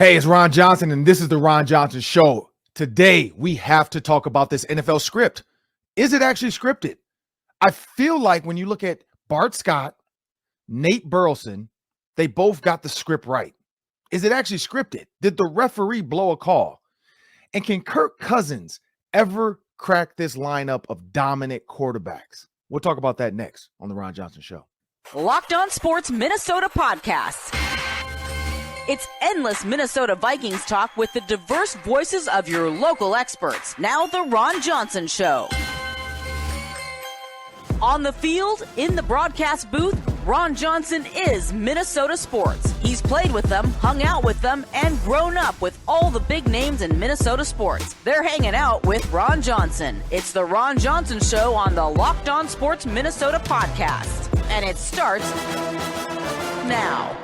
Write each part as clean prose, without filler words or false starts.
Hey, it's Ron Johnson, and this is the Ron Johnson Show. Today, we have to talk about this NFL script. Is it actually scripted? I feel like when you look at Bart Scott, Nate Burleson, they both got the script right. Is it actually scripted? Did the referee blow a call? And can Kirk Cousins ever crack this lineup of dominant quarterbacks? We'll talk about that next on the Ron Johnson Show. Locked On Sports Minnesota Podcast. It's endless Minnesota Vikings talk with the diverse voices of your local experts. Now the Ron Johnson Show. On the field, in the broadcast booth, Ron Johnson is Minnesota sports. He's played with them, hung out with them, and grown up with all the big names in Minnesota sports. They're hanging out with Ron Johnson. It's the Ron Johnson Show on the Locked On Sports Minnesota Podcast. And it starts now.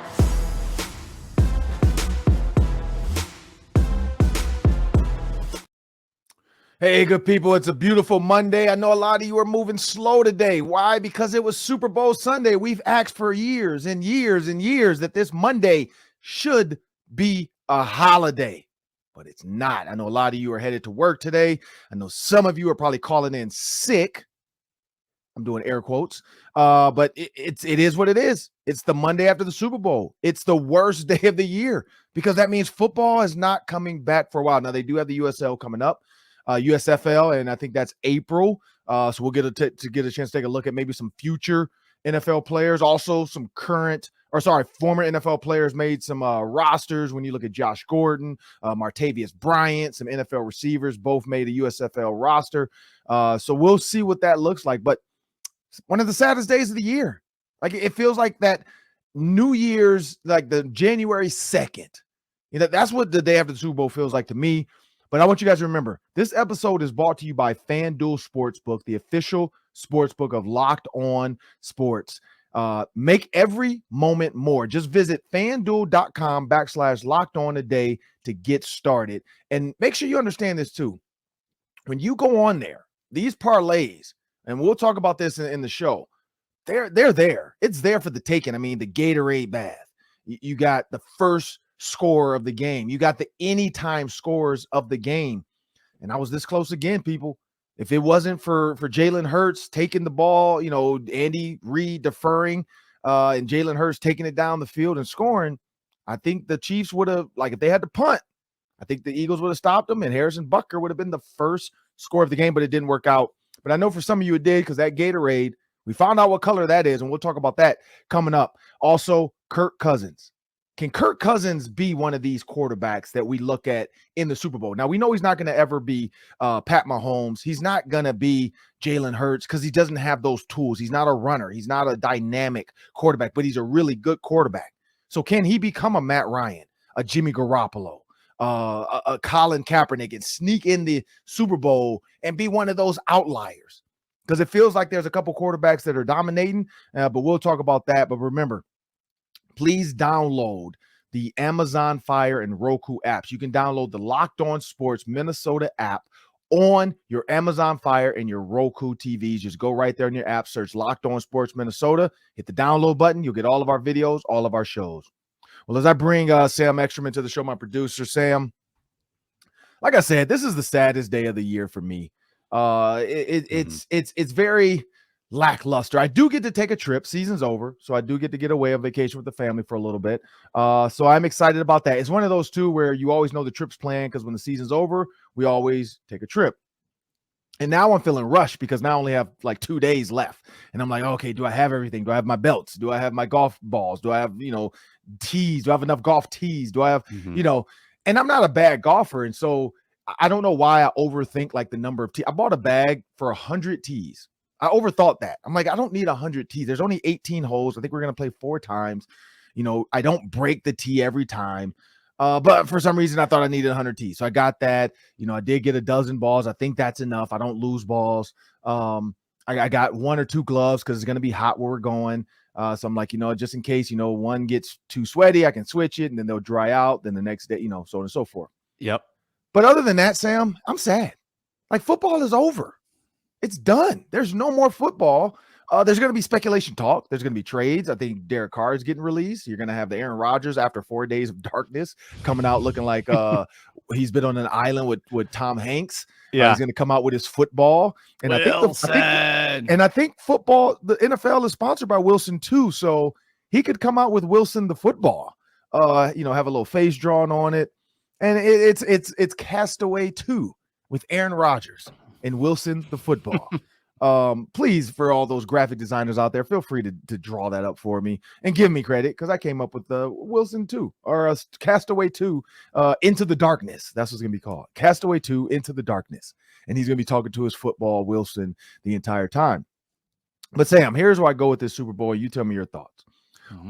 Hey, good people, it's a beautiful Monday. I know a lot of you are moving slow today. Why? Because it was Super Bowl Sunday. We've asked for years and years and years that this Monday should be a holiday, but it's not. I know a lot of you are headed to work today. I know some of you are probably calling in sick. I'm doing air quotes, but it is what it is. It's the Monday after the Super Bowl. It's the worst day of the year because that means football is not coming back for a while. Now, they do have the USL coming up. USFL, and I think that's April. So we'll get a chance to take a look at maybe some future NFL players. Also, some former NFL players made some rosters. When you look at Josh Gordon, Martavius Bryant, some NFL receivers both made a USFL roster. So we'll see what that looks like. But one of the saddest days of the year. Like it feels like that New Year's, like the January 2nd. You know, that's what the day after the Super Bowl feels like to me. But I want you guys to remember, this episode is brought to you by FanDuel Sportsbook, the official sportsbook of Locked On Sports. Make every moment more. Just visit FanDuel.com/LockedOn today to get started. And make sure you understand this too. When you go on there, these parlays, and we'll talk about this in the show, they're there. It's there for the taking. I mean, the Gatorade bath. You got the first score of the game. You got the anytime scores of the game. And I was this close again, people. If it wasn't for Jalen Hurts taking the ball, you know, Andy Reid deferring and Jalen Hurts taking it down the field and scoring, I think the Chiefs would have, like if they had to punt, I think the Eagles would have stopped them and Harrison Butker would have been the first score of the game, but it didn't work out. But I know for some of you it did because that Gatorade, we found out what color that is, and we'll talk about that coming up. Also, Kirk Cousins. Can Kirk Cousins be one of these quarterbacks that we look at in the Super Bowl? Now, we know he's not going to ever be Pat Mahomes. He's not going to be Jalen Hurts because he doesn't have those tools. He's not a runner. He's not a dynamic quarterback, but he's a really good quarterback. So can he become a Matt Ryan, a Jimmy Garoppolo, a Colin Kaepernick and sneak in the Super Bowl and be one of those outliers? Because it feels like there's a couple quarterbacks that are dominating, but we'll talk about that. But remember, please download the Amazon Fire and Roku apps. You can download the Locked On Sports Minnesota app on your Amazon Fire and your Roku TVs. Just go right there in your app, search Locked On Sports Minnesota, hit the download button. You'll get all of our videos, all of our shows. Well, as I bring Sam Extraman to the show, my producer, Sam, like I said, this is the saddest day of the year for me. It's very lackluster. I do get to take a trip. Season's over, so I do get to get away on vacation with the family for a little bit. So I'm excited about that. It's one of those two where you always know the trip's planned because when the season's over, we always take a trip. And now I'm feeling rushed because now I only have like 2 days left. And I'm like, okay, do I have everything? Do I have my belts? Do I have my golf balls? Do I have, tees? Do I have enough golf tees? Do I have, and I'm not a bad golfer. And so I don't know why I overthink like the number of tees. I bought a bag for 100 tees. I overthought that. I'm like, I don't need 100 tees. There's only 18 holes. I think we're going to play 4 times. I don't break the tee every time. But for some reason, I thought I needed 100 tees. So I got that. I did get a dozen balls. I think that's enough. I don't lose balls. I got 1 or 2 gloves because it's going to be hot where we're going. So I'm like, just in case, one gets too sweaty, I can switch it and then they'll dry out. Then the next day, so on and so forth. Yep. But other than that, Sam, I'm sad. Like football is over. It's done. There's no more football. There's going to be speculation talk. There's going to be trades. I think Derek Carr is getting released. You're going to have the Aaron Rodgers after 4 days of darkness coming out looking like he's been on an island with Tom Hanks. Yeah. He's going to come out with his football. And I think football, the NFL is sponsored by Wilson too. So he could come out with Wilson the football. Have a little face drawn on it. And it's Castaway 2 with Aaron Rodgers and Wilson the football. Please, for all those graphic designers out there, feel free to draw that up for me and give me credit, because I came up with the Wilson 2 or Castaway 2 Into the Darkness. That's what's gonna be called, Castaway 2 Into the Darkness. And he's gonna be talking to his football Wilson the entire time. But Sam, here's where I go with this Super Bowl. You tell me your thoughts.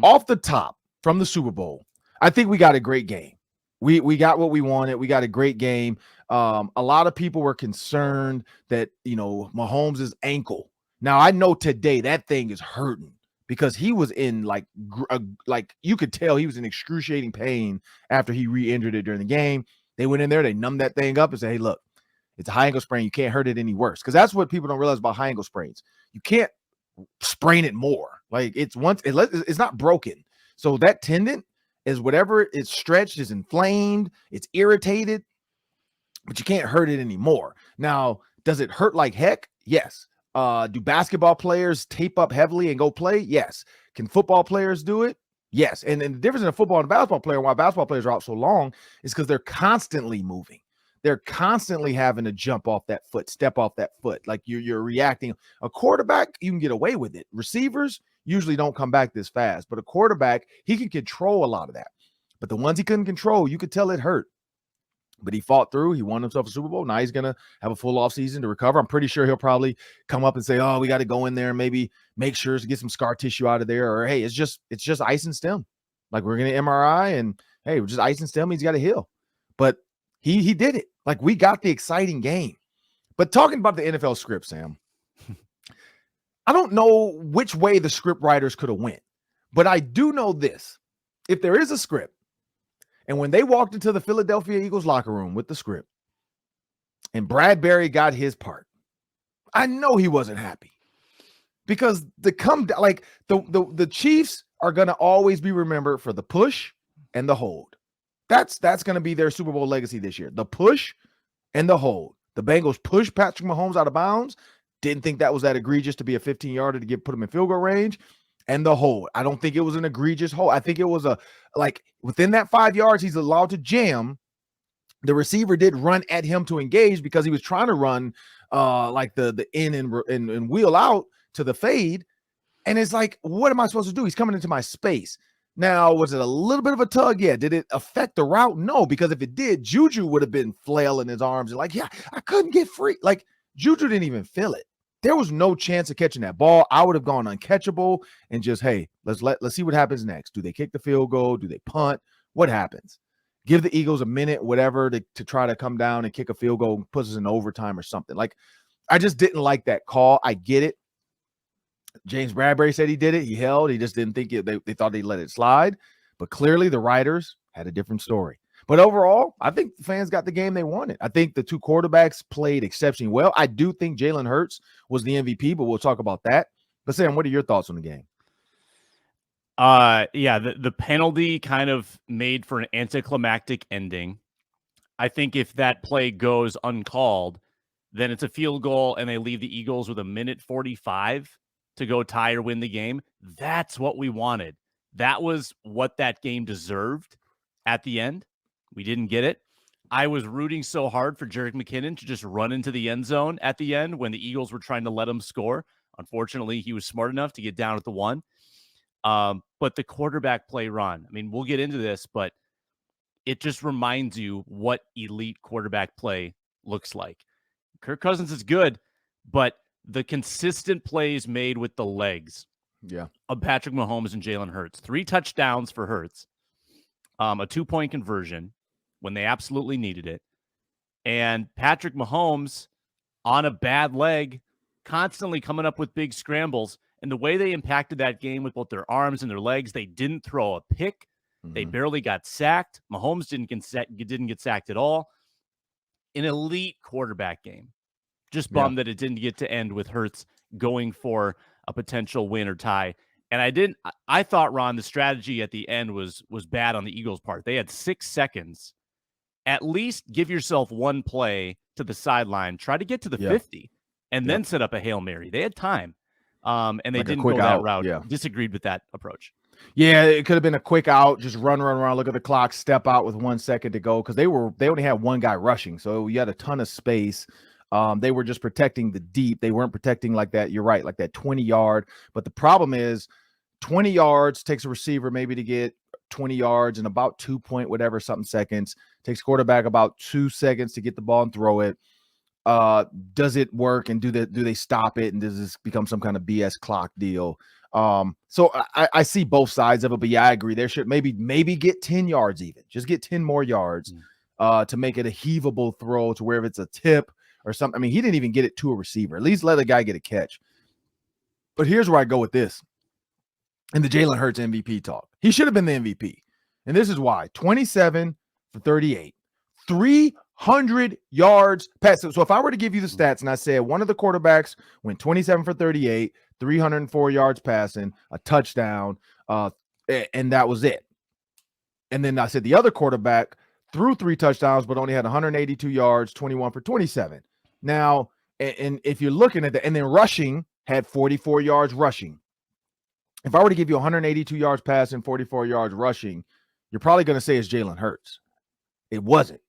Off the top, from the Super Bowl, I think we got a great game. We got what we wanted. We got a great game. A lot of people were concerned that, Mahomes' ankle. Now, I know today that thing is hurting because he was in like you could tell he was in excruciating pain after he re-injured it during the game. They went in there, they numbed that thing up and said, hey, look, it's a high ankle sprain. You can't hurt it any worse, because that's what people don't realize about high ankle sprains. You can't sprain it more. Like it's not broken. So that tendon is whatever it's stretched, is inflamed, it's irritated, but you can't hurt it anymore. Now, does it hurt like heck? Yes. Do basketball players tape up heavily and go play? Yes. Can football players do it? Yes. And the difference in a football and a basketball player, why basketball players are out so long, is because they're constantly moving. They're constantly having to jump off that foot, step off that foot. Like you're reacting. A quarterback, you can get away with it. Receivers usually don't come back this fast, but a quarterback, he can control a lot of that. But the ones he couldn't control, you could tell it hurt. But he fought through. He won himself a Super Bowl. Now he's going to have a full offseason to recover. I'm pretty sure he'll probably come up and say, oh, we got to go in there and maybe make sure to get some scar tissue out of there. Or, hey, it's just ice and stem. Like, we're going to MRI and, hey, we're just ice and stem. He's got to heal. But he did it. Like, we got the exciting game. But talking about the NFL script, Sam, I don't know which way the script writers could have went. But I do know this. If there is a script, and when they walked into the Philadelphia Eagles locker room with the script and Bradbury got his part, I know he wasn't happy, because the Chiefs are going to always be remembered for the push and the hold. That's going to be their Super Bowl legacy this year. The push and the hold. The Bengals pushed Patrick Mahomes out of bounds. Didn't think that was that egregious to be a 15-yarder to put him in field goal range. And the hold. I don't think it was an egregious hold. I think it was within that 5 yards, he's allowed to jam. The receiver did run at him to engage because he was trying to run the in and wheel out to the fade. And it's like, what am I supposed to do? He's coming into my space. Now, was it a little bit of a tug? Yeah. Did it affect the route? No, because if it did, Juju would have been flailing his arms and yeah, I couldn't get free. Like, Juju didn't even feel it. There was no chance of catching that ball. I would have gone uncatchable and just, hey, let's see what happens next. Do they kick the field goal? Do they punt? What happens? Give the Eagles a minute, whatever, to try to come down and kick a field goal and put us in overtime or something. Like, I just didn't like that call. I get it. James Bradbury said he did it. He held. He just didn't think they thought they'd let it slide. But clearly the writers had a different story. But overall, I think the fans got the game they wanted. I think the two quarterbacks played exceptionally well. I do think Jalen Hurts was the MVP, but we'll talk about that. But Sam, what are your thoughts on the game? The penalty kind of made for an anticlimactic ending. I think if that play goes uncalled, then it's a field goal and they leave the Eagles with 1:45 to go tie or win the game. That's what we wanted. That was what that game deserved at the end. We didn't get it. I was rooting so hard for Jerick McKinnon to just run into the end zone at the end when the Eagles were trying to let him score. Unfortunately, he was smart enough to get down at the 1. But the quarterback play run, I mean, we'll get into this, but it just reminds you what elite quarterback play looks like. Kirk Cousins is good, but the consistent plays made with the legs of Patrick Mahomes and Jalen Hurts. 3 touchdowns for Hurts, a 2-point conversion when they absolutely needed it. And Patrick Mahomes on a bad leg, constantly coming up with big scrambles. And the way they impacted that game with both their arms and their legs, they didn't throw a pick. Mm-hmm. They barely got sacked. Mahomes didn't get sacked at all. An elite quarterback game. Just bummed that it didn't get to end with Hurts going for a potential win or tie. And I thought, Ron, the strategy at the end was bad on the Eagles' part. They had 6 seconds. At least give yourself one play to the sideline, try to get to the 50, and then set up a Hail Mary. They had time. And they didn't go that route. Disagreed with that approach. Yeah, it could have been a quick out, just run around, look at the clock, step out with 1 second to go, because they only had one guy rushing, so you had a ton of space. They were just protecting the deep. They weren't protecting like that. You're right, like that 20-yard. But the problem is 20 yards takes a receiver maybe to get 20 yards in about 2 point whatever something seconds. Takes quarterback about 2 seconds to get the ball and throw it. Does it work, and do they stop it, and does this become some kind of BS clock deal? So I see both sides of it, but yeah, I agree. There should maybe get 10 yards even. Just get 10 more yards to make it a heavable throw to where if it's a tip or something. I mean, he didn't even get it to a receiver. At least let a guy get a catch. But here's where I go with this. In the Jalen Hurts MVP talk, he should have been the MVP. And this is why. 27 for 38. 300 yards passing. So if I were to give you the stats and I said one of the quarterbacks went 27 for 38, 304 yards passing, a touchdown, and that was it. And then I said the other quarterback threw 3 touchdowns but only had 182 yards, 21 for 27. Now, and if you're looking at that, and then rushing had 44 yards rushing. If I were to give you 182 yards passing, 44 yards rushing, you're probably going to say it's Jalen Hurts. It wasn't.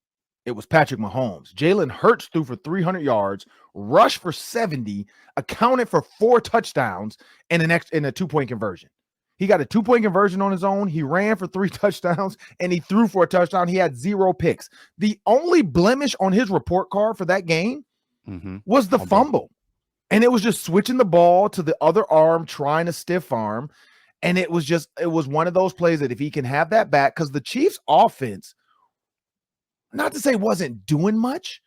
It was Patrick Mahomes. Jalen Hurts threw for 300 yards, rushed for 70, accounted for 4 touchdowns, and a 2-point conversion. He got a 2-point conversion on his own. He ran for 3 touchdowns, and he threw for a touchdown. He had 0 picks. The only blemish on his report card for that game was the fumble. And it was just switching the ball to the other arm, trying to stiff arm. And it was one of those plays that if he can have that back, because the Chiefs' offense, not to say wasn't doing much,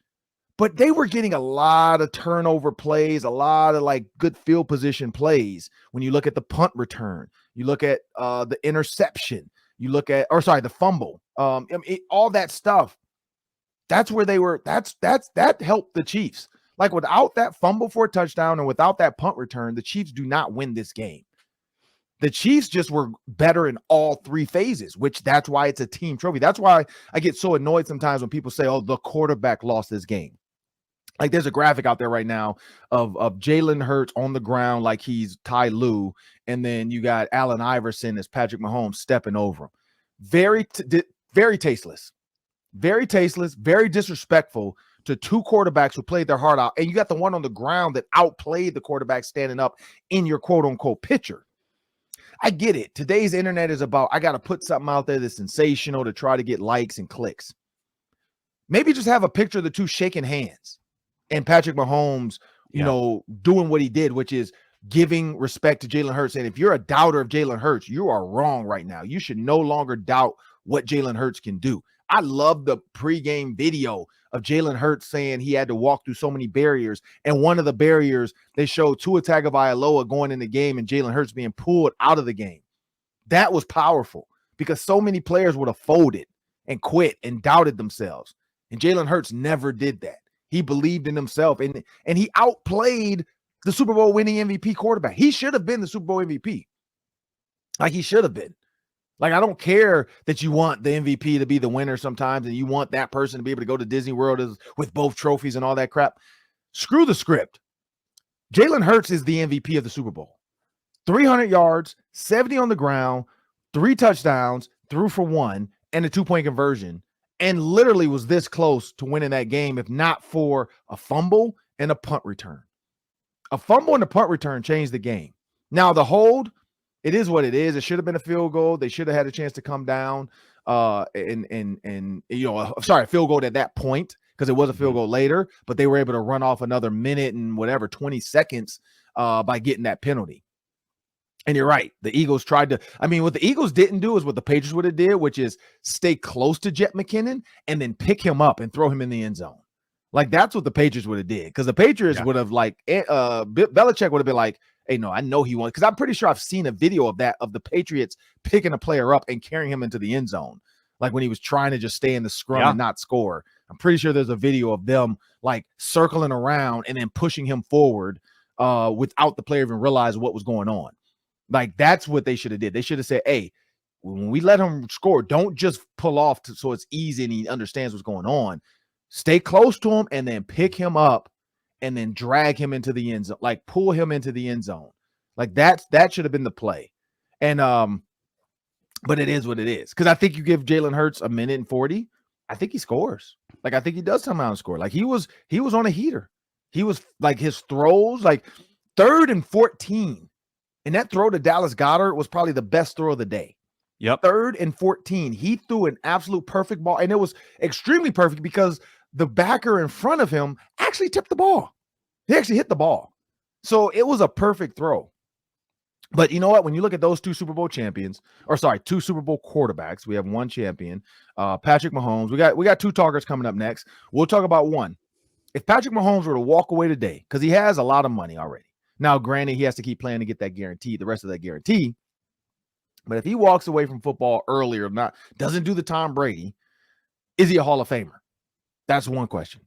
but they were getting a lot of turnover plays, a lot of like good field position plays. When you look at the punt return, you look at the interception, you look at, the fumble, all that stuff. That's where they were. That helped the Chiefs. Like without that fumble for a touchdown and without that punt return, the Chiefs do not win this game. The Chiefs just were better in all 3 phases, which that's why it's a team trophy. That's why I get so annoyed sometimes when people say, oh, the quarterback lost this game. Like there's a graphic out there right now of Jalen Hurts on the ground like he's Ty Lue, and then you got Allen Iverson as Patrick Mahomes stepping over him. Very tasteless. Very tasteless, very disrespectful to 2 quarterbacks who played their heart out. And you got the one on the ground that outplayed the quarterback standing up in your quote-unquote picture. I get it. Today's internet is about, I got to put something out there that's sensational to try to get likes and clicks. Maybe just have a picture of the 2 shaking hands and Patrick Mahomes, doing what he did, which is giving respect to Jalen Hurts. And if you're a doubter of Jalen Hurts, you are wrong right now. You should no longer doubt what Jalen Hurts can do. I love the pregame video of Jalen Hurts saying he had to walk through so many barriers. And one of the barriers, they showed Tua Tagovailoa going in the game and Jalen Hurts being pulled out of the game. That was powerful because so many players would have folded and quit and doubted themselves. And Jalen Hurts never did that. He believed in himself, and he outplayed the Super Bowl winning MVP quarterback. He should have been the Super Bowl MVP. Like he should have been. Like, I don't care that you want the MVP to be the winner sometimes and you want that person to be able to go to Disney World with both trophies and all that crap. Screw the script. Jalen Hurts is the MVP of the Super Bowl. 300 yards, 70 on the ground, 3 touchdowns, threw for 1, and a 2-point conversion, and literally was this close to winning that game if not for a fumble and a punt return. A fumble and a punt return changed the game. Now, the hold, it is what it is. It should have been a field goal. They should have had a chance to come down a field goal at that point because it was a field goal later, but they were able to run off another minute and 20 seconds by getting that penalty. And you're right. The Eagles tried to, what the Eagles didn't do is what the Patriots would have did, which is stay close to Jet McKinnon and then pick him up and throw him in the end zone. Like that's what the Patriots would have did. Because the Patriots would have Belichick would have been like, hey, no, I know he won. Because I'm pretty sure I've seen a video of that, of the Patriots picking a player up and carrying him into the end zone. Like when he was trying to just stay in the scrum and not score. I'm pretty sure there's a video of them like circling around and then pushing him forward without the player even realizing what was going on. Like, that's what they should have did. They should have said, hey, when we let him score, don't just pull off so it's easy and he understands what's going on. Stay close to him and then pick him up and then drag him into the end zone, like pull him into the end zone. Like that should have been the play. And but it is what it is. Because I think you give Jalen Hurts a minute and 40, I think he scores. Like, I think he does come out and score. Like, he was on a heater. He was like, his throws, like 3rd and 14. And that throw to Dallas Goedert was probably the best throw of the day. Yep. 3rd and 14. He threw an absolute perfect ball. And it was extremely perfect because the backer in front of him actually tipped the ball. He actually hit the ball. So it was a perfect throw. But you know what? When you look at those two Super Bowl champions, two Super Bowl quarterbacks, we have one champion, Patrick Mahomes. We got 2 talkers coming up next. We'll talk about one. If Patrick Mahomes were to walk away today, because he has a lot of money already. Now, granted, he has to keep playing to get that guarantee, the rest of that guarantee. But if he walks away from football earlier, doesn't do the Tom Brady, is he a Hall of Famer? That's one question.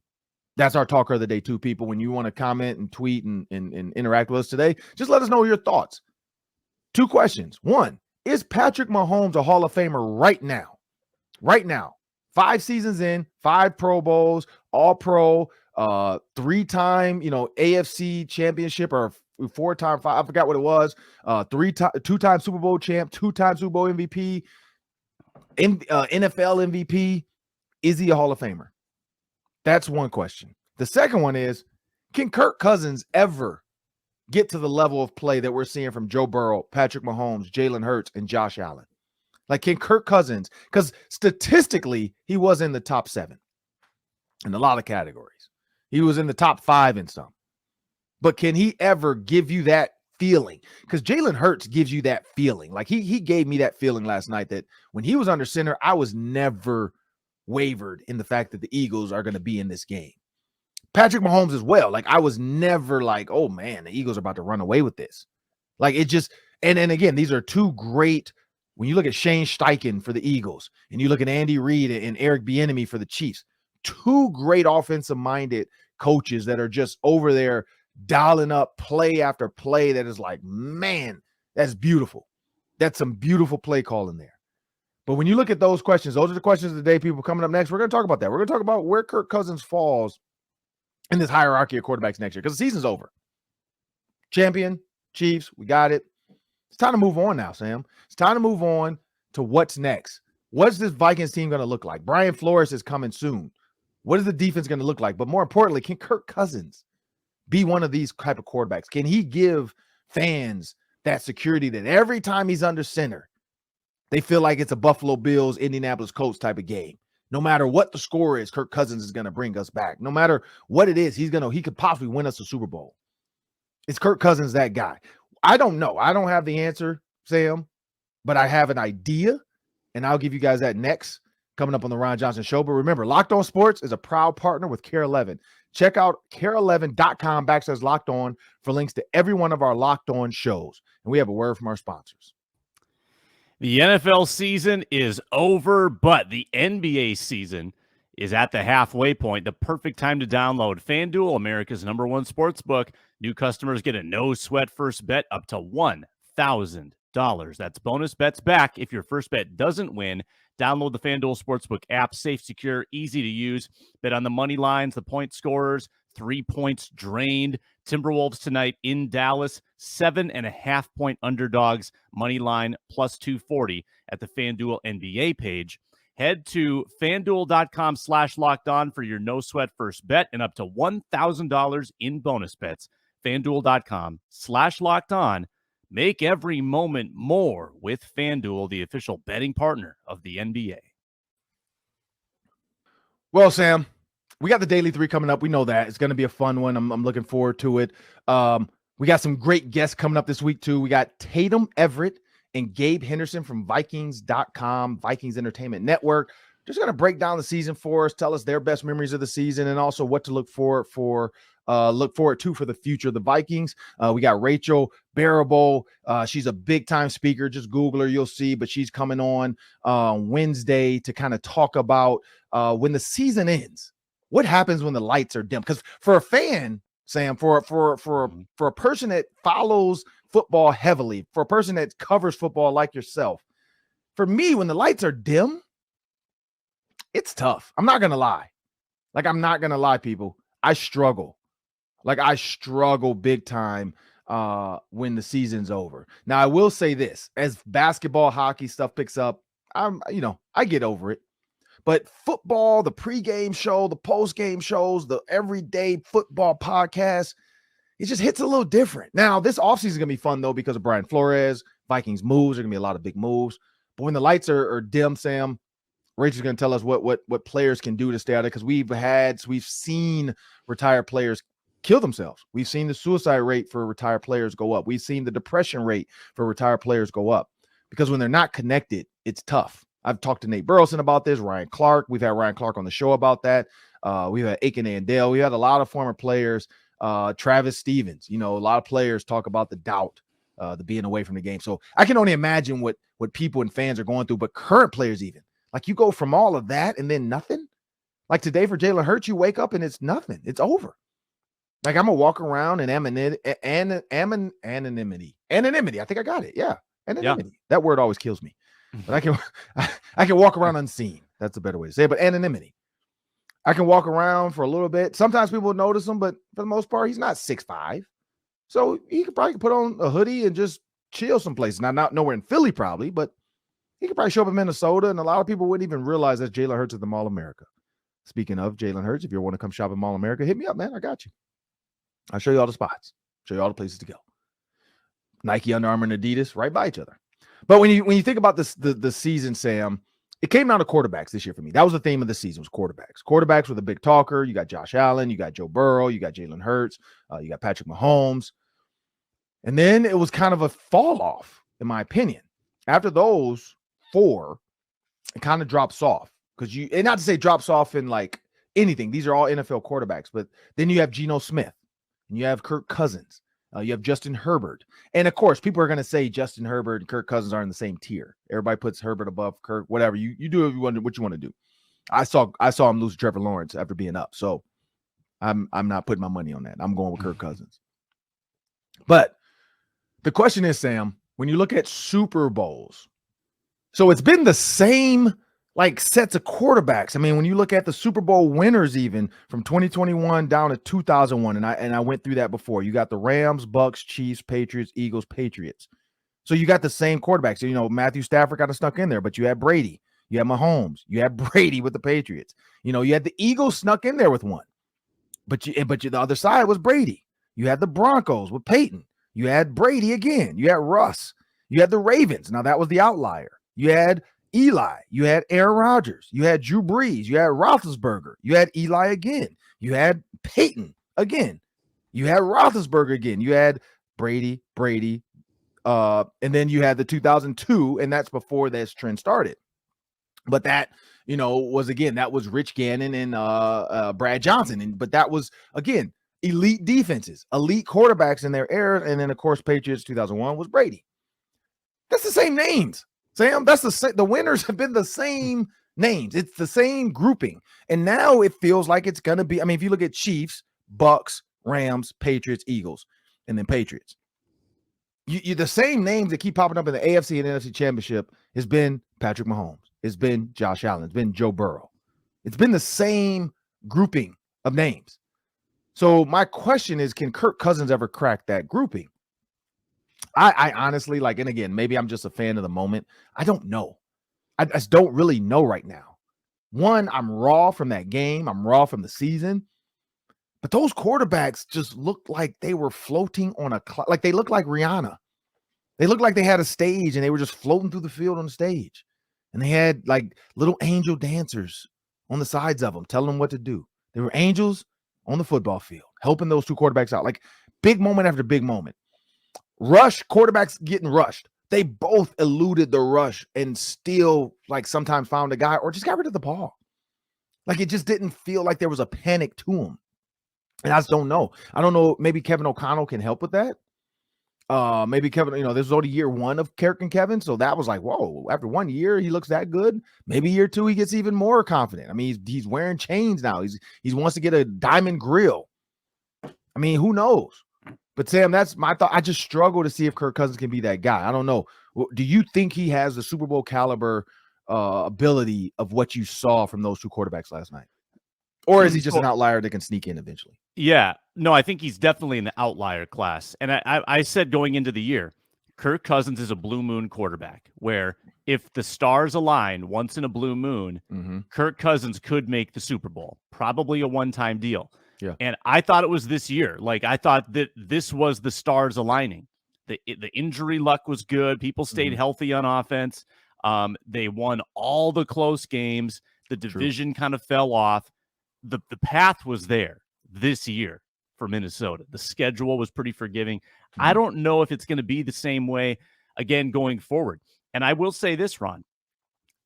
That's our talker of the day, too, people. When you want to comment and tweet and interact with us today, just let us know your thoughts. 2 questions. 1, is Patrick Mahomes a Hall of Famer right now? Right now. 5 seasons in, 5 Pro Bowls, All-Pro, 3-time, AFC championship, or 4-time, 5, I forgot what it was. 2-time Super Bowl champ, 2-time Super Bowl MVP, NFL MVP. Is he a Hall of Famer? That's one question. The second one is, can Kirk Cousins ever get to the level of play that we're seeing from Joe Burrow, Patrick Mahomes, Jalen Hurts, and Josh Allen? Like, can Kirk Cousins, because statistically, he was in the top 7 in a lot of categories. He was in the top 5 in some. But can he ever give you that feeling? Because Jalen Hurts gives you that feeling. Like, he gave me that feeling last night that when he was under center, I was never wavered in the fact that the Eagles are going to be in this game. Patrick Mahomes as well. Like, I was never like, oh man, the Eagles are about to run away with this. Like, it just, and again, these are 2 great, when you look at Shane Steichen for the Eagles, and you look at Andy Reid and Eric Bieniemy for the Chiefs, 2 great offensive-minded coaches that are just over there dialing up play after play that is like, man, that's beautiful. That's some beautiful play calling there. But when you look at those questions, those are the questions of the day, people. Coming up next, we're going to talk about that. We're going to talk about where Kirk Cousins falls in this hierarchy of quarterbacks next year, because the season's over. Champion, Chiefs, we got it. It's time to move on now, Sam. It's time to move on to what's next. What's this Vikings team going to look like? Brian Flores is coming soon. What is the defense going to look like? But more importantly, can Kirk Cousins be one of these type of quarterbacks? Can he give fans that security that every time he's under center, they feel like it's a Buffalo Bills, Indianapolis Colts type of game? No matter what the score is, Kirk Cousins is going to bring us back. No matter what it is, he could possibly win us a Super Bowl. Is Kirk Cousins that guy? I don't know. I don't have the answer, Sam, but I have an idea, and I'll give you guys that next, coming up on the Ron Johnson Show. But remember, Locked On Sports is a proud partner with Care 11. Check out care11.com/Locked On for links to every one of our Locked On shows. And we have a word from our sponsors. The NFL season is over, but the NBA season is at the halfway point. The perfect time to download FanDuel, America's #1 sports book. New customers get a no-sweat first bet up to $1,000. That's bonus bets back if your first bet doesn't win. Download the FanDuel Sportsbook app. Safe, secure, easy to use. Bet on the money lines, the point scorers, 3 points drained. Timberwolves tonight in Dallas, 7.5-point underdogs, money line plus 240 at the FanDuel NBA page. Head to FanDuel.com/LockedOn for your no-sweat first bet and up to $1,000 in bonus bets. FanDuel.com/LockedOn. Make every moment more with FanDuel, the official betting partner of the NBA. Well, Sam, we got the Daily 3 coming up. We know that. It's going to be a fun one. I'm looking forward to it. We got some great guests coming up this week, too. We got Tatum Everett and Gabe Henderson from Vikings.com, Vikings Entertainment Network. Just going to break down the season for us, tell us their best memories of the season, and also what to look forward to for the future of the Vikings. We got Rachel Barable. She's a big-time speaker. Just Google her, you'll see. But she's coming on Wednesday to kind of talk about when the season ends. What happens when the lights are dim? Because for a fan, Sam, for a person that follows football heavily, for a person that covers football like yourself. For me, when the lights are dim, it's tough. I'm not gonna lie. Like, I'm not gonna lie, people. I struggle. Like, I struggle big time when the season's over. Now, I will say this: as basketball, hockey stuff picks up, I get over it. But football, the pregame show, the postgame shows, the everyday football podcast, it just hits a little different. Now, this offseason is going to be fun, though, because of Brian Flores, Vikings moves. There are going to be a lot of big moves. But when the lights are dim, Sam, Rachel's going to tell us what players can do to stay out of it, because we've seen retired players kill themselves. We've seen the suicide rate for retired players go up. We've seen the depression rate for retired players go up, because when they're not connected, it's tough. I've talked to Nate Burleson about this, Ryan Clark. We've had Ryan Clark on the show about that. We've had Aiken and Dale. We had a lot of former players, Travis Stevens. A lot of players talk about the doubt, the being away from the game. So I can only imagine what people and fans are going through, but current players even. Like, you go from all of that and then nothing. Like today for Jalen Hurts, you wake up and it's nothing. It's over. Like, I'm going to walk around in anonymity. I think I got it. Yeah. Anonymity. Yeah. That word always kills me. But I can walk around unseen. That's a better way to say it. But anonymity. I can walk around for a little bit. Sometimes people notice him, but for the most part, he's not 6'5". So he could probably put on a hoodie and just chill someplace. Now, not nowhere in Philly probably, but he could probably show up in Minnesota, and a lot of people wouldn't even realize that Jalen Hurts at the Mall of America. Speaking of Jalen Hurts, if you want to come shop at Mall of America, hit me up, man. I got you. I'll show you all the spots. Show you all the places to go. Nike, Under Armour, and Adidas right by each other. But when you think about this, the season, Sam, it came down to quarterbacks this year for me. That was the theme of the season, was quarterbacks. Quarterbacks were the big talker. You got Josh Allen, you got Joe Burrow, you got Jalen Hurts, you got Patrick Mahomes. And then it was kind of a fall off, in my opinion. After those four, it kind of drops off. And not to say drops off in like anything. These are all NFL quarterbacks. But then you have Geno Smith, and you have Kirk Cousins. You have Justin Herbert. And, of course, people are going to say Justin Herbert and Kirk Cousins are in the same tier. Everybody puts Herbert above Kirk, whatever. You do what you want to do. I saw him lose to Trevor Lawrence after being up. So I'm not putting my money on that. I'm going with Kirk Cousins. But the question is, Sam, when you look at Super Bowls, so it's been the same like sets of quarterbacks. I mean, when you look at the Super Bowl winners, even from 2021 down to 2001, and I went through that before. You got the Rams, Bucks, Chiefs, Patriots, Eagles, Patriots. So you got the same quarterbacks. So, Matthew Stafford got snuck in there, but you had Brady, you had Mahomes, you had Brady with the Patriots. You had the Eagles snuck in there with one, but the other side was Brady. You had the Broncos with Peyton. You had Brady again. You had Russ. You had the Ravens. Now that was the outlier. You had Eli, you had Aaron Rodgers, you had Drew Brees, you had Roethlisberger, you had Eli again, you had Peyton again, you had Roethlisberger again, you had Brady, and then you had the 2002, and that's before this trend started. But that, that was Rich Gannon and Brad Johnson, but that was, again, elite defenses, elite quarterbacks in their era, and then, of course, Patriots 2001 was Brady. That's the same names. Sam, that's the winners have been the same names. It's the same grouping. And now it feels like it's going to be, if you look at Chiefs, Bucks, Rams, Patriots, Eagles, and then Patriots. You the same names that keep popping up in the AFC and NFC Championship has been Patrick Mahomes. It's been Josh Allen. It's been Joe Burrow. It's been the same grouping of names. So my question is, can Kirk Cousins ever crack that grouping? I honestly, and again, maybe I'm just a fan of the moment. I don't know. I just don't really know right now. One, I'm raw from that game. I'm raw from the season. But those quarterbacks just looked like they were floating on a cloud. Like they looked like Rihanna. They looked like they had a stage and they were just floating through the field on the stage. And they had like little angel dancers on the sides of them, telling them what to do. They were angels on the football field, helping those two quarterbacks out. Like big moment after big moment. Rush, quarterbacks getting rushed. They both eluded the rush and still sometimes found a guy or just got rid of the ball. Like it just didn't feel like there was a panic to him. And I just don't know. I don't know. Maybe Kevin O'Connell can help with that. Maybe Kevin, this was only year one of Kirk and Kevin. So that was like, whoa, after 1 year, he looks that good. Maybe year two, he gets even more confident. He's wearing chains now. He wants to get a diamond grill. I mean, who knows? But Sam, that's my thought. I just struggle to see if Kirk Cousins can be that guy. I don't know. Do you think he has the Super Bowl caliber ability of what you saw from those two quarterbacks last night? Or is he just an outlier that can sneak in eventually? Yeah, no, I think he's definitely in the outlier class. And I said going into the year, Kirk Cousins is a blue moon quarterback where if the stars align once in a blue moon, Kirk Cousins could make the Super Bowl, probably a one-time deal. Yeah. And I thought it was this year. Like, I thought that this was the stars aligning. The injury luck was good. People stayed healthy on offense. They won all the close games. The division kind of fell off. The path was there this year for Minnesota. The schedule was pretty forgiving. I don't know if it's going to be the same way again going forward. And I will say this, Ron.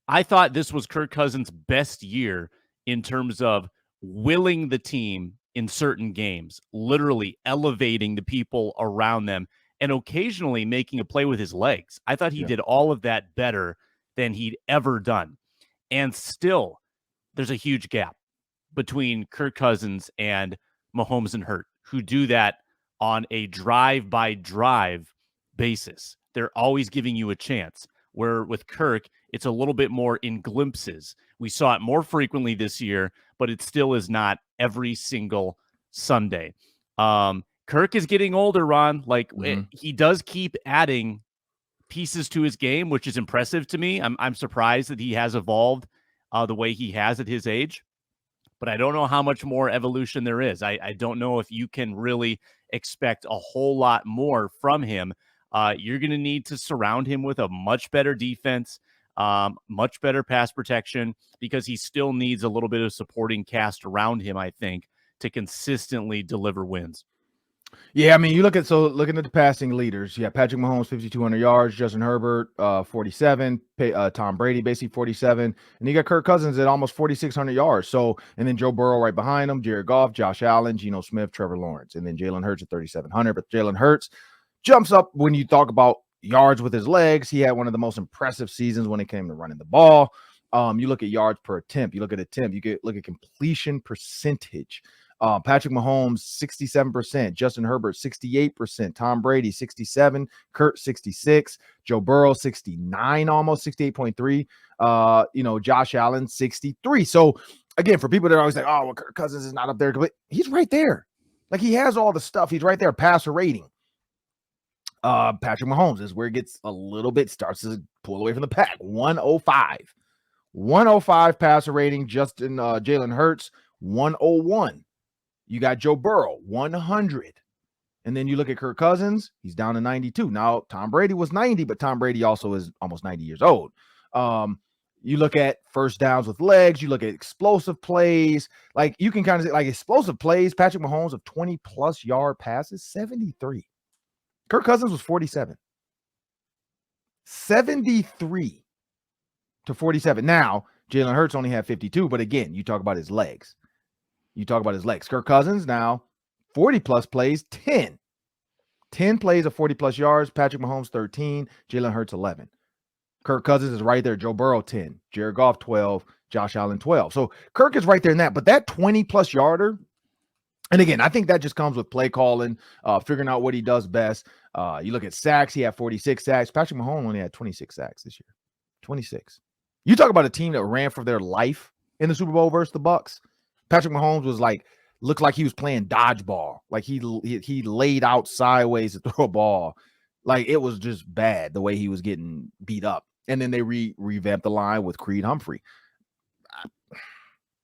I thought this was Kirk Cousins' best year in terms of willing the team in certain games, literally elevating the people around them and occasionally making a play with his legs. I thought he did all of that better than he'd ever done. And still, there's a huge gap between Kirk Cousins and Mahomes and Hurt, who do that on a drive-by-drive basis. They're always giving you a chance, where with Kirk, it's a little bit more in glimpses. We saw it more frequently this year, but it still is not every single Sunday. Kirk is getting older, Ron. Like, he does keep adding pieces to his game, which is impressive to me. I'm surprised that he has evolved the way he has at his age. But I don't know how much more evolution there is. I don't know if you can really expect a whole lot more from him. You're going to need to surround him with a much better defense, much better pass protection, because he still needs a little bit of supporting cast around him, I think, to consistently deliver wins. Yeah, I mean, looking at the passing leaders, Patrick Mahomes, 5,200 yards, Justin Herbert, 47, Tom Brady, basically 47, and you got Kirk Cousins at almost 4,600 yards. So, and then Joe Burrow right behind him, Jared Goff, Josh Allen, Geno Smith, Trevor Lawrence, and then Jalen Hurts at 3,700. But Jalen Hurts jumps up when you talk about yards with his legs. He had one of the most impressive seasons when it came to running the ball. You look at yards per attempt, you look at completion percentage. Patrick Mahomes, 67%, Justin Herbert, 68%, Tom Brady, 67, Kurt, 66, Joe Burrow, 69, almost 68.3, Josh Allen, 63. So again, for people that are always like, oh, well, Kirk Cousins is not up there, but he's right there. Like, he has all the stuff. He's right there. Passer rating. Patrick Mahomes is where it gets a little bit, starts to pull away from the pack. 105 passer rating. Jalen Hurts, 101. You got Joe Burrow, 100. And then you look at Kirk Cousins, he's down to 92. Now, Tom Brady was 90, but Tom Brady also is almost 90 years old. You look at first downs with legs, you look at explosive plays. Like, you can kind of say, like, explosive plays, Patrick Mahomes of 20-plus yard passes, 73. Kirk Cousins was 47. 73 to 47. Now, Jalen Hurts only had 52, but again, you talk about his legs. Kirk Cousins now 40-plus plays, 10. 10 plays of 40-plus yards. Patrick Mahomes, 13. Jalen Hurts, 11. Kirk Cousins is right there. Joe Burrow, 10. Jared Goff, 12. Josh Allen, 12. So Kirk is right there in that. But that 20-plus yarder, and again, I think that just comes with play calling, figuring out what he does best. You look at sacks. He had 46 sacks. Patrick Mahomes only had 26 sacks this year. 26. You talk about a team that ran for their life in the Super Bowl versus the Bucs. Patrick Mahomes looked like he was playing dodgeball. Like, he laid out sideways to throw a ball. Like, it was just bad the way he was getting beat up. And then they revamped the line with Creed Humphrey.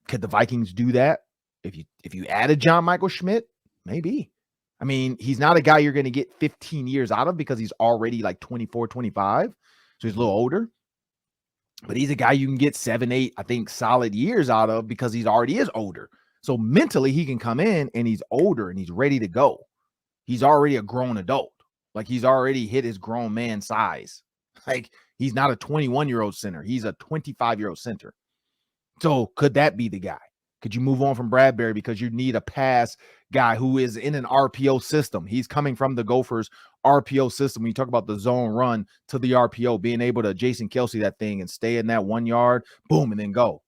Could the Vikings do that? If you added John Michael Schmidt, maybe. I mean, he's not a guy you're going to get 15 years out of because he's already like 24, 25. So he's a little older. But he's a guy you can get 7, 8, I think, solid years out of because he already is older. So mentally, he can come in and he's older and he's ready to go. He's already a grown adult. Like, he's already hit his grown man size. Like, he's not a 21-year-old center. He's a 25-year-old center. So could that be the guy? Could you move on from Bradbury because you need a pass guy who is in an RPO system? He's coming from the Gophers RPO system. When you talk about the zone run to the RPO, being able to Jason Kelsey that thing and stay in that 1 yard, boom, and then go.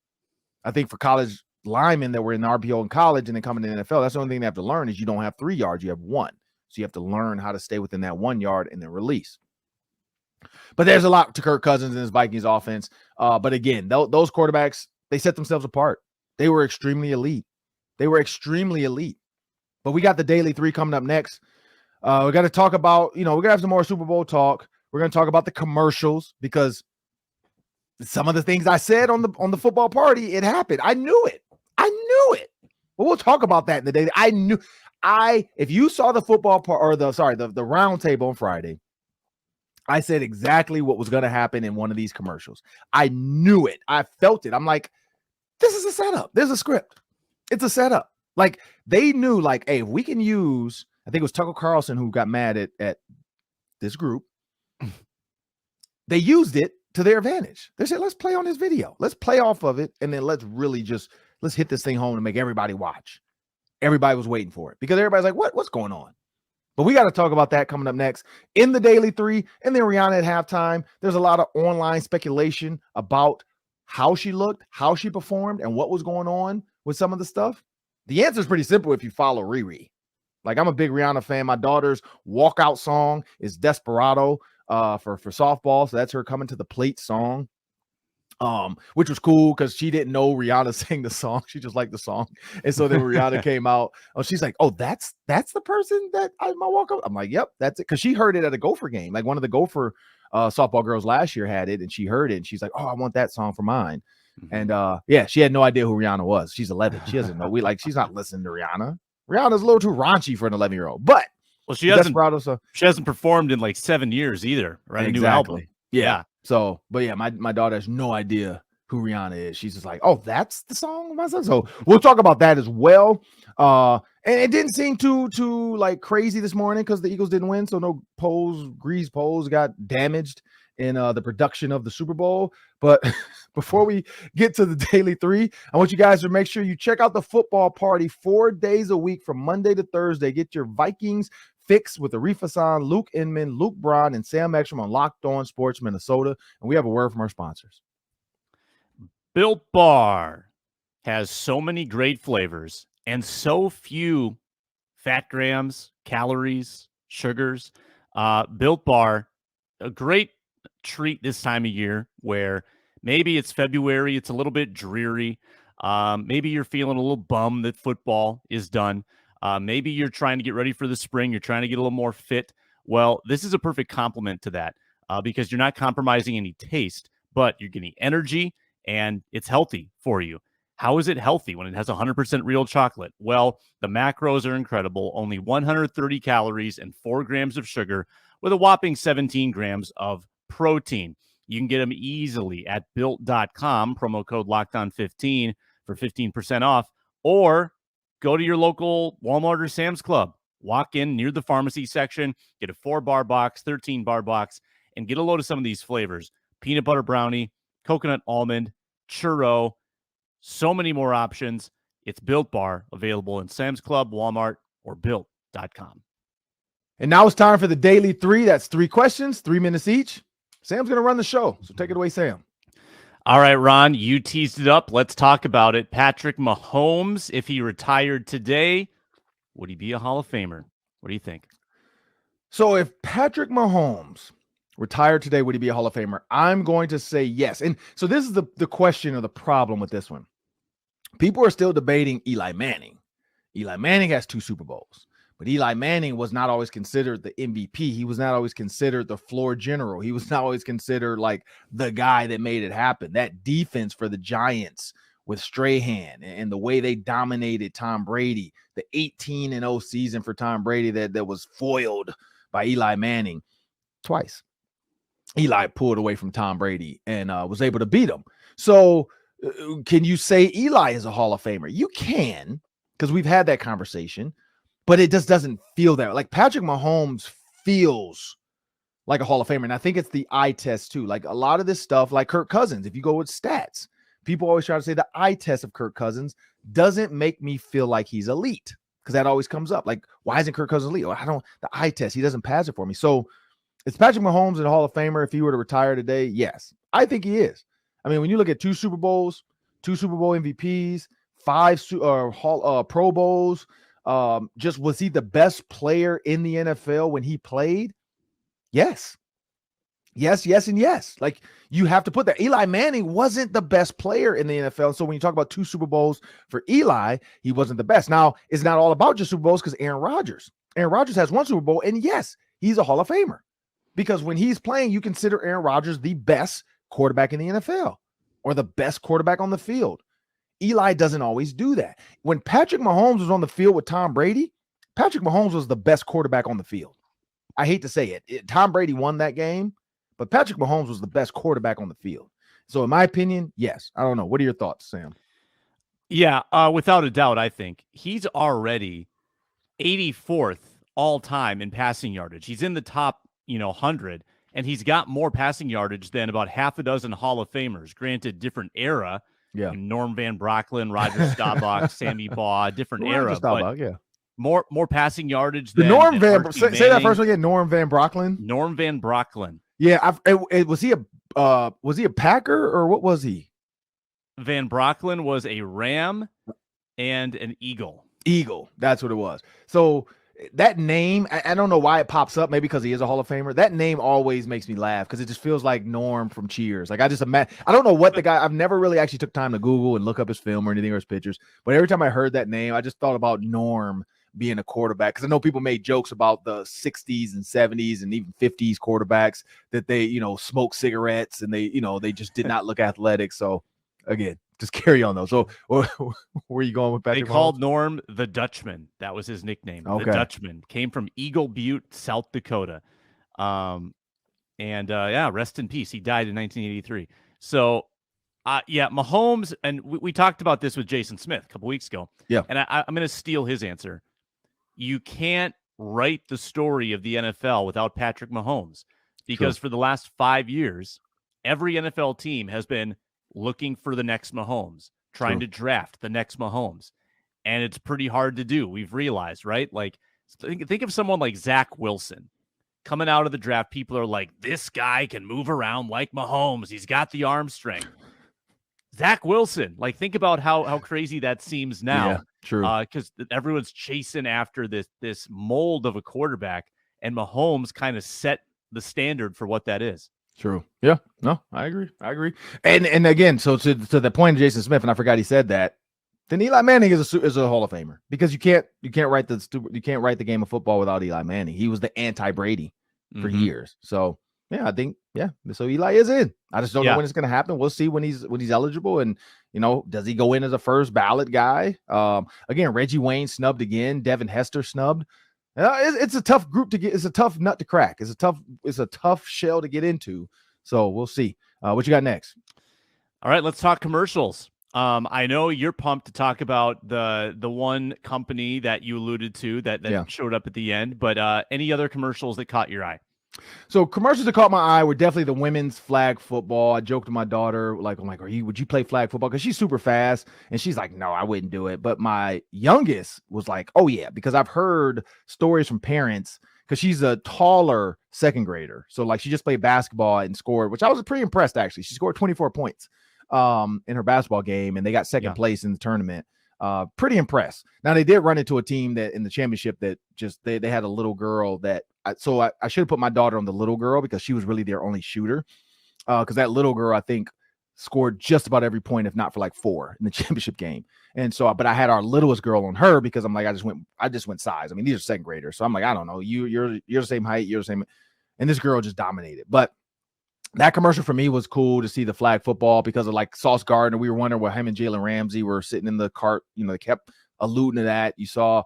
I think for college linemen that were in RPO in college and then coming to the NFL. That's the only thing they have to learn is you don't have 3 yards, you have 1. So you have to learn how to stay within that 1 yard and then release. But there's a lot to Kirk Cousins and his Vikings offense. But again, those quarterbacks, they set themselves apart. They were extremely elite. But we got the Daily 3 coming up next. We got to talk about, we're going to have some more Super Bowl talk. We're going to talk about the commercials because some of the things I said on the football party, it happened. I knew it. But we'll talk about that in the Daily. If you saw the football part or the round table on Friday, I said exactly what was going to happen in one of these commercials. I knew it. I felt it. I'm like, this is a setup. There's a script. It's a setup. Like they knew, like, hey, if we can use, I think it was Tucker Carlson who got mad at this group. They used it to their advantage. They said, let's play on this video. Let's play off of it. And then let's hit this thing home and make everybody watch. Everybody was waiting for it because everybody's like, what's going on? But we got to talk about that coming up next in the Daily 3. And then Rihanna at halftime. There's a lot of online speculation about how she looked, how she performed, and what was going on with some of the stuff. The answer is pretty simple if you follow Riri. Like, I'm a big Rihanna fan. My daughter's walkout song is Desperado for softball. So that's her coming to the plate song. Which was cool because she didn't know Rihanna sang the song. She just liked the song. And so then when Rihanna came out, she's like, oh, that's the person that I my walk up. I'm like, yep, that's it. Because she heard it at a Gopher game. Like one of the Gopher softball girls last year had it and she heard it and she's like, oh, I want that song for mine. Mm-hmm. And she had no idea who Rihanna was. She's 11. She doesn't know. She's not listening to Rihanna. Rihanna's a little too raunchy for an 11-year-old. But she hasn't performed in like 7 years either, right? Exactly. A new album. Yeah. So, but yeah, my daughter has no idea who Rihanna is. She's just like, oh, that's the song of my son. So we'll talk about that as well. And it didn't seem too like crazy this morning because the Eagles didn't win. So no grease poles got damaged in the production of the Super Bowl. But before we get to the Daily 3, I want you guys to make sure you check out the football party 4 days a week from Monday to Thursday. Get your Vikings fix with Arif Hassan, Luke Inman, Luke Braun, and Sam Ekstrom on Locked On Sports Minnesota. And we have a word from our sponsors. Built Bar has so many great flavors and so few fat grams, calories, sugars. Built Bar, a great treat this time of year where maybe it's February, it's a little bit dreary. Maybe you're feeling a little bummed that football is done. Maybe you're trying to get ready for the spring. You're trying to get a little more fit. Well, this is a perfect complement to that because you're not compromising any taste, but you're getting energy and it's healthy for you. How is it healthy when it has 100% real chocolate? Well, the macros are incredible. Only 130 calories and 4 grams of sugar with a whopping 17 grams of protein. You can get them easily at built.com, promo code LOCKEDON15 for 15% off, or go to your local Walmart or Sam's Club. Walk in near the pharmacy section, get a 4-bar box, 13-bar box, and get a load of some of these flavors. Peanut butter brownie, coconut almond, churro, so many more options. It's Built Bar, available in Sam's Club, Walmart, or built.com. And now it's time for the Daily 3. That's 3 questions, 3 minutes each. Sam's going to run the show, so take it away, Sam. All right, Ron, you teased it up. Let's talk about it. Patrick Mahomes, if he retired today, would he be a Hall of Famer? What do you think? So if Patrick Mahomes retired today, would he be a Hall of Famer? I'm going to say yes. And so this is the question or the problem with this one. People are still debating Eli Manning. Eli Manning has 2 Super Bowls. But Eli Manning was not always considered the MVP. He was not always considered the floor general. He was not always considered like the guy that made it happen. That defense for the Giants with Strahan and the way they dominated Tom Brady, the 18-0 season for Tom Brady that was foiled by Eli Manning twice. Eli pulled away from Tom Brady and was able to beat him. So can you say Eli is a Hall of Famer? You can, because we've had that conversation. But it just doesn't feel that. Like Patrick Mahomes feels like a Hall of Famer. And I think it's the eye test too. Like a lot of this stuff, like Kirk Cousins, if you go with stats, people always try to say the eye test of Kirk Cousins doesn't make me feel like he's elite. Because that always comes up. Like, why isn't Kirk Cousins elite? The eye test, he doesn't pass it for me. So is Patrick Mahomes a Hall of Famer if he were to retire today? Yes, I think he is. I mean, when you look at 2 Super Bowls, 2 Super Bowl MVPs, 5 Pro Bowls. Just was he the best player in the NFL when he played? Yes. Yes, and yes. Like, you have to put that. Eli Manning wasn't the best player in the NFL. So when you talk about 2 Super Bowls for Eli, he wasn't the best. Now, it's not all about just Super Bowls because Aaron Rodgers has 1 Super Bowl, and yes, he's a Hall of Famer. Because when he's playing, you consider Aaron Rodgers the best quarterback in the NFL or the best quarterback on the field. Eli doesn't always do that. When Patrick Mahomes was on the field with Tom Brady, Patrick Mahomes was the best quarterback on the field. I hate to say it. Tom Brady won that game, but Patrick Mahomes was the best quarterback on the field. So in my opinion, yes. I don't know. What are your thoughts, Sam? Yeah, without a doubt, I think he's already 84th all time in passing yardage. He's in the top, 100, and he's got more passing yardage than about half a dozen Hall of Famers. Granted, different era. Yeah. Norm Van Brocklin, Roger Staubach, Sammy Baugh, different era. Staubach, but yeah. More passing yardage than Norm Van. Archie Say that Manning. first one again. Norm Van Brocklin. Norm Van Brocklin. Yeah, was he a Packer or what was he? Van Brocklin was a Ram and an Eagle. Eagle, that's what it was. So that name, I don't know why it pops up. Maybe because he is a Hall of Famer. That name always makes me laugh because it just feels like Norm from Cheers. Like, I don't know what the guy. I've never really actually took time to Google and look up his film or anything or his pictures. But every time I heard that name, I just thought about Norm being a quarterback, because I know people made jokes about the 60s and 70s and even 50s quarterbacks that they, smoke cigarettes and they just did not look athletic. So again, just carry on though. So where are you going with Patrick They called Mahomes? Norm the Dutchman. That was his nickname. Okay. The Dutchman came from Eagle Butte, South Dakota. Rest in peace. He died in 1983. So Mahomes, and we talked about this with Jason Smith a couple weeks ago. Yeah. And I'm going to steal his answer. You can't write the story of the NFL without Patrick Mahomes, because for the last 5 years, every NFL team has been looking for the next Mahomes, trying to draft the next Mahomes. And it's pretty hard to do. We've realized, right? Like, think of someone like Zach Wilson coming out of the draft. People are like, this guy can move around like Mahomes. He's got the arm strength. Zach Wilson, like, think about how crazy that seems now. Yeah, true. Because everyone's chasing after this mold of a quarterback, and Mahomes kind of set the standard for what that is. True. Yeah. No, I agree. And again, so to the point of Jason Smith, and I forgot he said that, then Eli Manning is a Hall of Famer, because you can't write the game of football without Eli Manning. He was the anti-Brady for years. So yeah, I think so Eli is in. I just don't know when it's going to happen. We'll see when he's eligible, and does he go in as a first ballot guy? Again, Reggie Wayne snubbed again. Devin Hester snubbed. It's a tough group to get. It's a tough nut to crack. It's a tough shell to get into. So we'll see. What you got next? All right, let's talk commercials. I know you're pumped to talk about the one company that you alluded to that showed up at the end, but any other commercials that caught your eye? So commercials that caught my eye were definitely the women's flag football. I joked to my daughter, I'm like, would you play flag football? Because she's super fast, and she's like, no, I wouldn't do it. But my youngest was like, oh yeah, because I've heard stories from parents, because she's a taller second grader. So like, she just played basketball and scored, which I was pretty impressed actually. She scored 24 points in her basketball game, and they got second place in the tournament. Pretty impressed. Now, they did run into a team that in the championship that just they had a little girl that I should have put my daughter on the little girl, because she was really their only shooter, because that little girl, I think, scored just about every point, if not for like 4 in the championship game. And so, but I had our littlest girl on her, because I'm like, I just went size. I mean, these are second graders, so I'm like, I don't know, you're the same height, you're the same, and this girl just dominated. But that commercial for me was cool to see the flag football, because of like Sauce Gardner. We were wondering where him and Jalen Ramsey were sitting in the cart. They kept alluding to that. You saw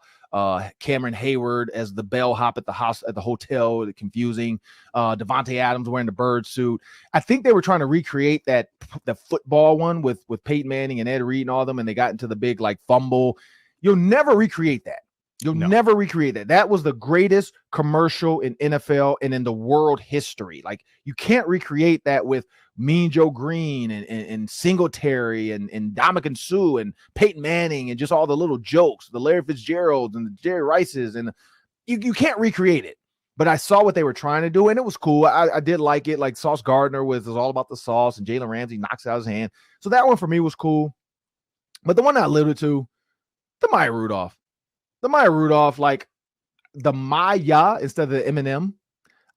Cameron Hayward as the bellhop at the hotel, confusing. Devontae Adams wearing the bird suit. I think they were trying to recreate the football one with Peyton Manning and Ed Reed and all of them, and they got into the big like fumble. You'll never recreate that. Never recreate that. That was the greatest commercial in NFL and in the world history. Like, you can't recreate that with Mean Joe Green and Singletary and Ndamukong Suh and Peyton Manning and just all the little jokes, the Larry Fitzgeralds and the Jerry Rices, and you can't recreate it. But I saw what they were trying to do, and it was cool. I did like it. Like, Sauce Gardner was all about the sauce, and Jalen Ramsey knocks it out of his hand. So that one for me was cool. But the one I alluded to, the Maya Rudolph. The Maya Rudolph, like the Maya instead of the Eminem,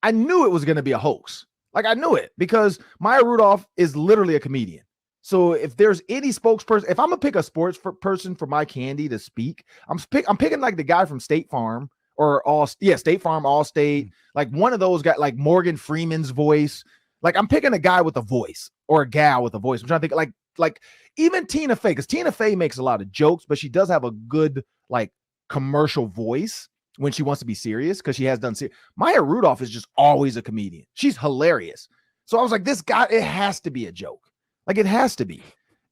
I knew it was going to be a hoax. Like I knew it because Maya Rudolph is literally a comedian. So if there's any spokesperson, if I'm gonna pick a sports person for my candy to speak, I'm picking like the guy from State Farm or State Farm, Allstate, like one of those guys, like Morgan Freeman's voice. Like I'm picking a guy with a voice or a gal with a voice. I'm trying to think like even Tina Fey, because Tina Fey makes a lot of jokes, but she does have a good like commercial voice when she wants to be serious, because she has done serious. Maya Rudolph is just always a comedian. She's hilarious. So I was like, this guy, it has to be a joke. Like it has to be.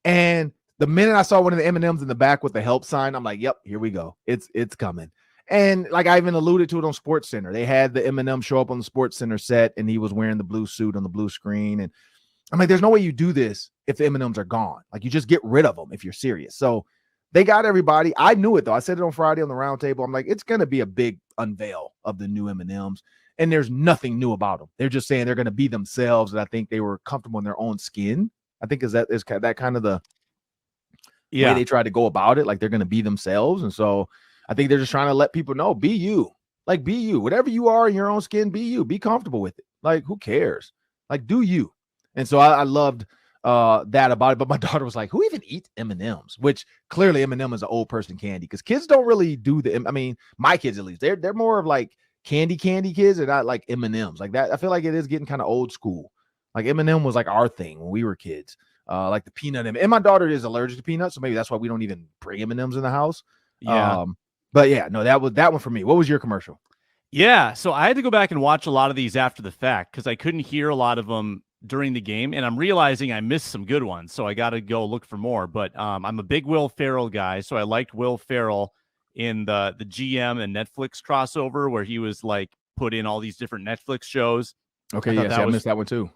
And the minute I saw one of the M&Ms in the back with the help sign, I'm like, yep, here we go. It's coming. And like I even alluded to it on Sports Center. They had the M&M show up on the Sports Center set, and he was wearing the blue suit on the blue screen. And I'm like, there's no way you do this if the M&Ms are gone. Like you just get rid of them if you're serious. So they got everybody. I knew it though. I said it on Friday on the roundtable. I'm like, it's going to be a big unveil of the new M&Ms. And there's nothing new about them. They're just saying they're going to be themselves. And I think they were comfortable in their own skin. I think is that kind of the way they try to go about it. Like they're going to be themselves. And so I think they're just trying to let people know, be you, like be you, whatever you are in your own skin, be you, be comfortable with it. Like, who cares? Like, do you? And so I loved that about it. But my daughter was like, who even eats M&Ms? Which clearly M&M is an old person candy, because kids don't really do I mean, my kids, at least, they're more of like candy kids and not like M&Ms like that. I feel like it is getting kind of old school. Like M&M was like our thing when we were kids, like the peanut M. And my daughter is allergic to peanuts, so maybe that's why we don't even bring M&Ms in the house. Yeah. But yeah, no, that one for me. What was your commercial? Yeah, so I had to go back and watch a lot of these after the fact because I couldn't hear a lot of them during the game, and I'm realizing I missed some good ones, so I got to go look for more. But I'm a big Will Ferrell guy, so I liked Will Ferrell in the GM and Netflix crossover where he was like put in all these different Netflix shows. Okay, I missed that one too.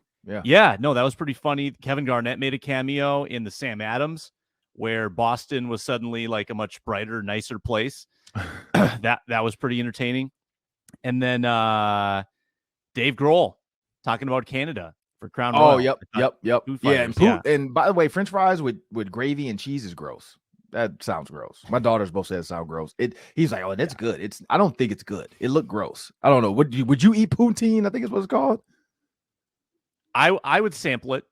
Yeah, no, that was pretty funny. Kevin Garnett made a cameo in the Sam Adams, where Boston was suddenly like a much brighter, nicer place. that was pretty entertaining. And then Dave Grohl talking about Canada for Crown Royal. Oh, yep. Yeah, and by the way, French fries with gravy and cheese is gross. That sounds gross. My daughters both said it sounds gross. He's like, oh, and it's good. I don't think it's good. It looked gross. I don't know. Would you eat poutine? I think it's what it's called. I would sample it.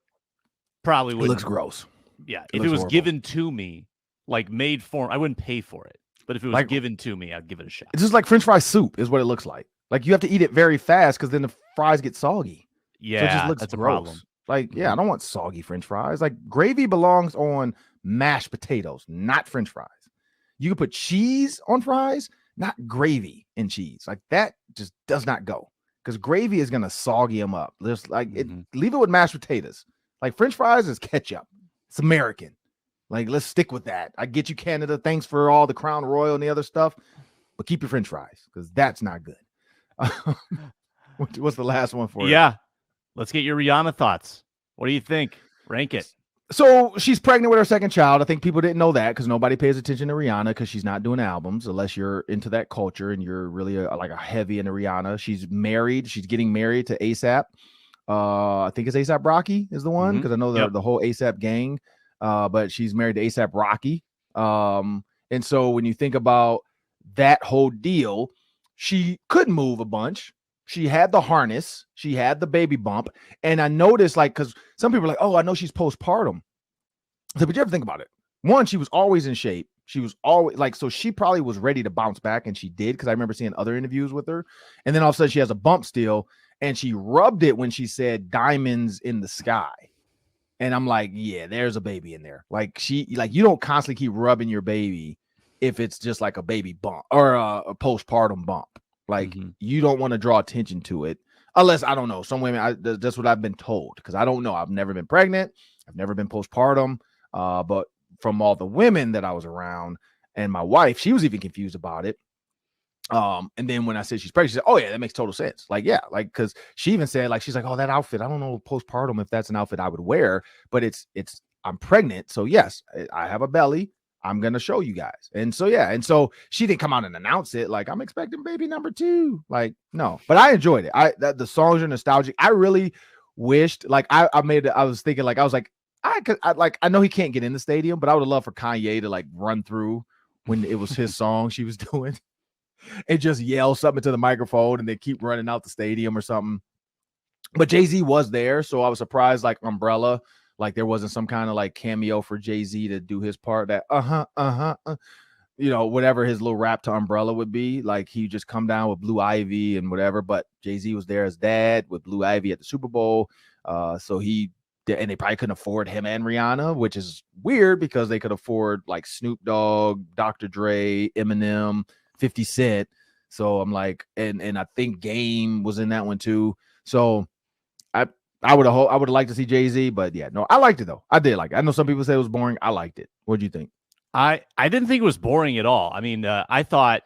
Probably would. It looks gross. Yeah. If it was given to me, like made for, I wouldn't pay for it. But if it was like, given to me, I'd give it a shot. It's just like French fry soup is what it looks like. Like you have to eat it very fast because then the fries get soggy. Yeah, so it just looks that's gross. A problem. Like, yeah, I don't want soggy French fries. Like gravy belongs on mashed potatoes, not French fries. You can put cheese on fries, not gravy and cheese. Like that just does not go. Because gravy is gonna soggy them up. Just like leave it with mashed potatoes. Like French fries is ketchup. It's American. Like let's stick with that. I get you, Canada. Thanks for all the Crown Royal and the other stuff, but keep your French fries because that's not good. What's the last one for you? Yeah, let's get your Rihanna thoughts. What do you think? Rank it. So she's pregnant with her second child. I think people didn't know that because nobody pays attention to Rihanna because she's not doing albums unless you're into that culture and you're really like a heavy into Rihanna. She's married. She's getting married to A$AP. I think it's A$AP Rocky is the one because I know the whole A$AP gang. But she's married to A$AP Rocky. And so when you think about that whole deal, she could move a bunch. She had the harness. She had the baby bump. And I noticed, like, because some people are like, oh, I know she's postpartum. So, but you ever think about it? One, she was always in shape. She was always like, so she probably was ready to bounce back, and she did, because I remember seeing other interviews with her. And then all of a sudden she has a bump still, and she rubbed it when she said diamonds in the sky. And I'm like, yeah, there's a baby in there. Like you don't constantly keep rubbing your baby if it's just like a baby bump or a postpartum bump. Like you don't want to draw attention to it unless, I don't know, some women, that's what I've been told, because I don't know. I've never been pregnant. I've never been postpartum. But from all the women that I was around and my wife, she was even confused about it. And then when I said she's pregnant, she said, oh yeah, that makes total sense. Like, yeah, like, cause she even said, like, she's like, oh, that outfit, I don't know postpartum if that's an outfit I would wear, but I'm pregnant. So yes, I have a belly. I'm going to show you guys. And so, yeah. And so she didn't come out and announce it. Like, I'm expecting baby number 2. Like, no, but I enjoyed it. The songs are nostalgic. I really wished, like, I was thinking, like, I was like, I know he can't get in the stadium, but I would have loved for Kanye to like run through when it was his song she was doing and just yell something to the microphone and then keep running out the stadium or something. But Jay-Z was there, so I was surprised, like Umbrella, like there wasn't some kind of like cameo for Jay-Z to do his part. That whatever his little rap to Umbrella would be, like he just come down with Blue Ivy and whatever. But Jay-Z was there as dad with Blue Ivy at the Super Bowl, so he did, and they probably couldn't afford him and Rihanna, which is weird because they could afford like Snoop Dogg, Dr. Dre, Eminem, 50 Cent. So I'm like, and I think Game was in that one too. So I would have liked to see Jay-Z, but yeah, no, I liked it though. I did like it. I know some people say it was boring. I liked it. What do you think? I didn't think it was boring at all. I mean, I thought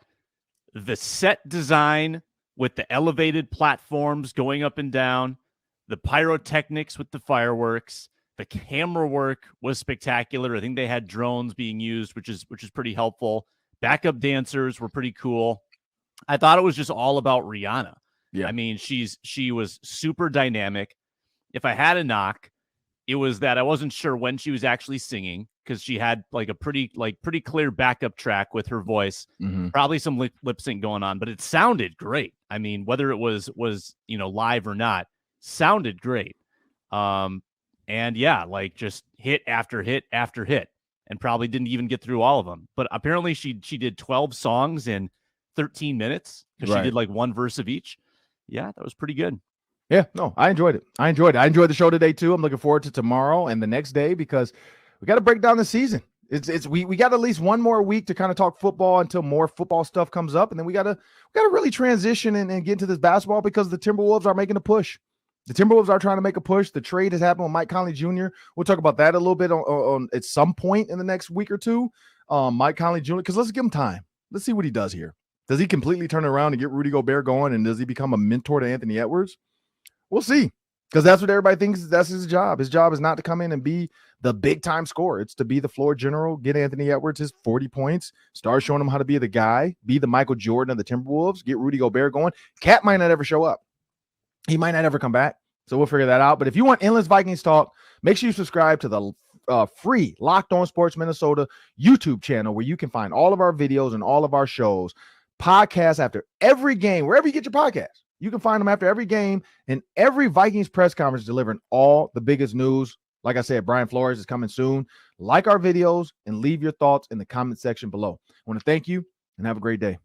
the set design with the elevated platforms going up and down, the pyrotechnics with the fireworks, the camera work was spectacular. I think they had drones being used, which is pretty helpful. Backup dancers were pretty cool. I thought it was just all about Rihanna. Yeah. I mean, she was super dynamic. If I had a knock, it was that I wasn't sure when she was actually singing because she had like a pretty clear backup track with her voice, probably some lip sync going on, but it sounded great. I mean, whether it was live or not, sounded great. And yeah, like just hit after hit after hit, and probably didn't even get through all of them. But apparently she did 12 songs in 13 minutes because she did like one verse of each. Yeah, that was pretty good. Yeah, no, I enjoyed it. I enjoyed the show today too. I'm looking forward to tomorrow and the next day because we got to break down the season. We got at least one more week to kind of talk football until more football stuff comes up, and then we got to really transition and get into this basketball because the Timberwolves are making a push. The Timberwolves are trying to make a push. The trade has happened with Mike Conley Jr. We'll talk about that a little bit on at some point in the next week or two. Mike Conley Jr. because let's give him time. Let's see what he does here. Does he completely turn around and get Rudy Gobert going, and does he become a mentor to Anthony Edwards? We'll see, because that's what everybody thinks that's his job. His job is not to come in and be the big-time scorer. It's to be the floor general, get Anthony Edwards his 40 points, start showing him how to be the guy, be the Michael Jordan of the Timberwolves, get Rudy Gobert going. Cat might not ever show up. He might not ever come back, so we'll figure that out. But if you want endless Vikings talk, make sure you subscribe to the free Locked On Sports Minnesota YouTube channel where you can find all of our videos and all of our shows, podcasts after every game, wherever you get your podcasts. You can find them after every game and every Vikings press conference delivering all the biggest news. Like I said, Brian Flores is coming soon. Like our videos and leave your thoughts in the comment section below. I want to thank you and have a great day.